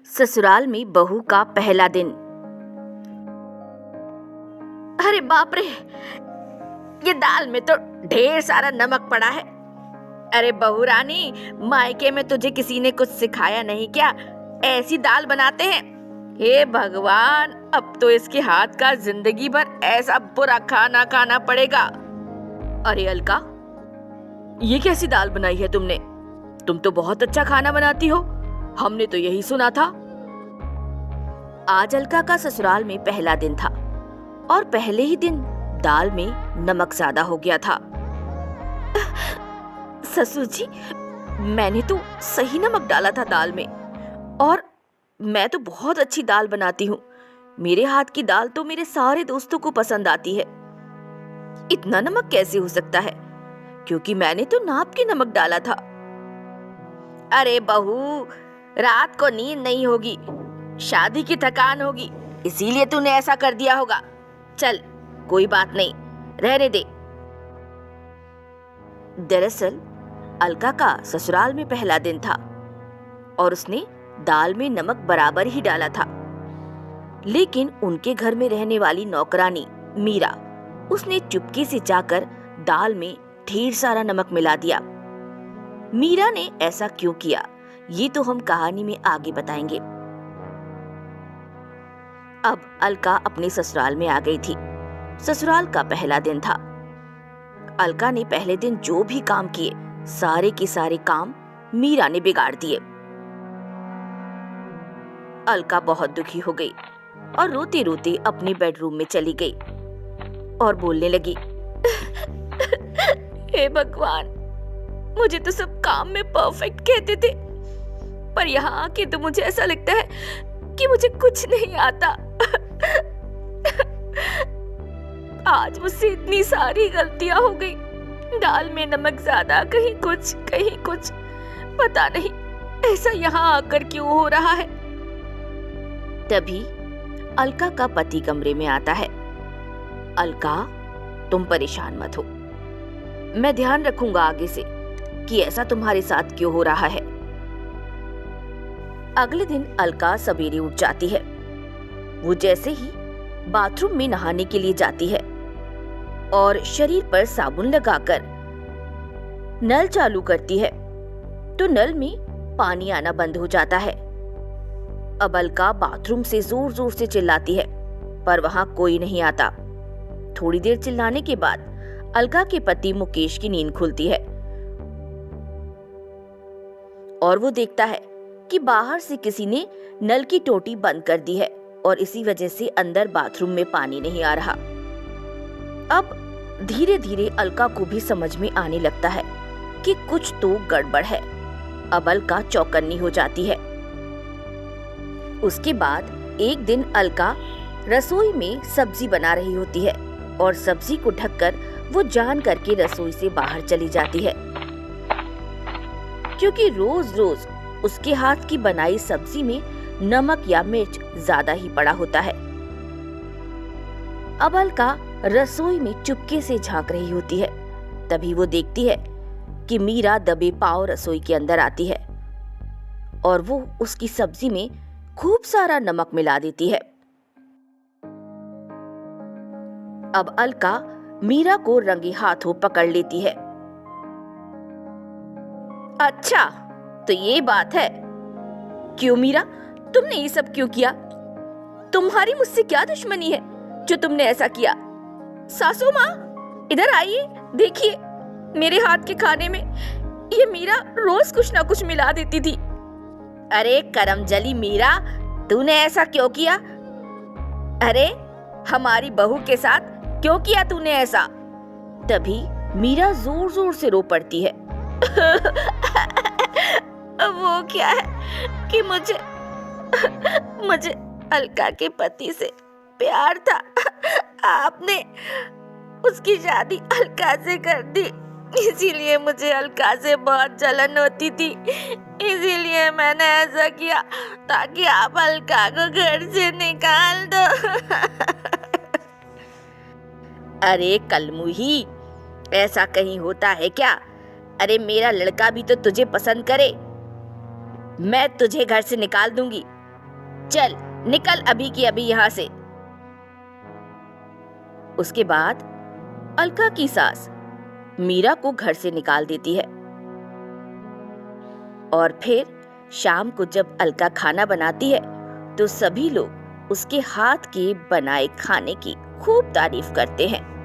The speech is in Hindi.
ससुराल में बहू का पहला दिन। अरे बाप रे, ये दाल में तो ढेर सारा नमक पड़ा है। अरे बहू रानी, मायके में तुझे किसी ने कुछ सिखाया नहीं क्या? ऐसी दाल बनाते हैं? हे भगवान, अब तो इसके हाथ का जिंदगी भर ऐसा बुरा खाना खाना पड़ेगा। अरे अलका, ये कैसी दाल बनाई है तुमने? तुम तो बहुत अच्छा खाना बनाती हो, हमने तो यही सुना था। आज अलका का ससुराल में पहला दिन था और पहले ही दिन दाल में नमक ज्यादा हो गया था। ससुर जी, मैंने तो सही नमक डाला था दाल में, और मैं तो बहुत अच्छी दाल बनाती हूँ। मेरे हाथ की दाल तो मेरे सारे दोस्तों को पसंद आती है। इतना नमक कैसे हो सकता है? क्योंकि मैंने तो नाप के नमक डाला था। अरे बहू, रात को नींद नहीं होगी, शादी की थकान होगी, इसीलिए तूने ऐसा कर दिया होगा। चल, कोई बात नहीं, रहने दे। दरअसल अलका का ससुराल में पहला दिन था और उसने दाल में नमक बराबर ही डाला था। लेकिन उनके घर में रहने वाली नौकरानी मीरा, उसने चुपके से जाकर दाल में ढेर सारा नमक मिला दिया। मीरा ने ऐसा क्यों किया, ये तो हम कहानी में आगे बताएंगे। अब अलका अपने ससुराल में आ गई थी। ससुराल का पहला दिन था। अलका ने पहले दिन जो भी काम किए, सारे के सारे काम मीरा ने बिगाड़ दिए। अलका बहुत दुखी हो गई और रोते रोते अपने बेडरूम में चली गई और बोलने लगी, हे भगवान, मुझे तो सब काम में परफेक्ट कहते थे, पर यहाँ आके तो मुझे ऐसा लगता है कि मुझे कुछ नहीं आता। आज मुझसे इतनी सारी गलतियां हो गई। दाल में नमक ज्यादा, कहीं कुछ, पता नहीं ऐसा यहाँ आकर क्यों हो रहा है। तभी अलका का पति कमरे में आता है। अलका, तुम परेशान मत हो, मैं ध्यान रखूंगा आगे से कि ऐसा तुम्हारे साथ क्यों हो रहा है। अगले दिन अलका सवेरे उठ जाती है। वो जैसे ही बाथरूम में नहाने के लिए जाती है और शरीर पर साबुन लगाकर नल चालू करती है तो नल में पानी आना बंद हो जाता है। अब अलका बाथरूम से जोर जोर से चिल्लाती है, पर वहां कोई नहीं आता। थोड़ी देर चिल्लाने के बाद अलका के पति मुकेश की नींद खुलती है और वो देखता है कि बाहर से किसी ने नल की टोटी बंद कर दी है और इसी वजह से अंदर बाथरूम में पानी नहीं आ रहा। अब धीरे धीरे अलका को भी समझ में आने लगता है कि कुछ तो गड़बड़ है। अब अलका चौकन्नी हो जाती है। उसके बाद एक दिन अलका रसोई में सब्जी बना रही होती है और सब्जी को ढककर वो जान करके रसोई से बाहर चली जाती है, क्योंकि रोज रोज उसके हाथ की बनाई सब्जी में नमक या मिर्च ज्यादा ही पड़ा होता है। अब अलका रसोई में चुपके से झांक रही होती है। तभी वो देखती है कि मीरा दबे पांव रसोई के अंदर आती है और वो उसकी सब्जी में खूब सारा नमक मिला देती है। अब अलका मीरा को रंगे हाथों पकड़ लेती है। अच्छा, तो ये बात है। क्यों मीरा, तुमने ये सब क्यों किया? तुम्हारी मुझसे क्या दुश्मनी है जो तुमने ऐसा किया? सासू माँ, इधर आइए, देखिए मेरे हाथ के खाने में ये मीरा रोज कुछ ना कुछ मिला देती थी। अरे करमजली मीरा, तूने ऐसा क्यों किया? अरे हमारी बहू के साथ क्यों किया तूने ऐसा? तभी मीरा जोर जोर से रो पड़ती है। वो क्या है कि मुझे अलका के पति से प्यार था। आपने उसकी शादी अलका से कर दी, इसीलिए मुझे अलका से बहुत जलन होती थी। इसीलिए मैंने ऐसा किया ताकि आप अलका को घर से निकाल दो। अरे कलमुही, ऐसा कहीं होता है क्या? अरे मेरा लड़का भी तो तुझे पसंद करे। मैं तुझे घर से निकाल दूंगी चल निकल अभी की अभी यहाँ से। उसके बाद अलका की सास मीरा को घर से निकाल देती है और फिर शाम को जब अलका खाना बनाती है तो सभी लोग उसके हाथ के बनाए खाने की खूब तारीफ करते हैं।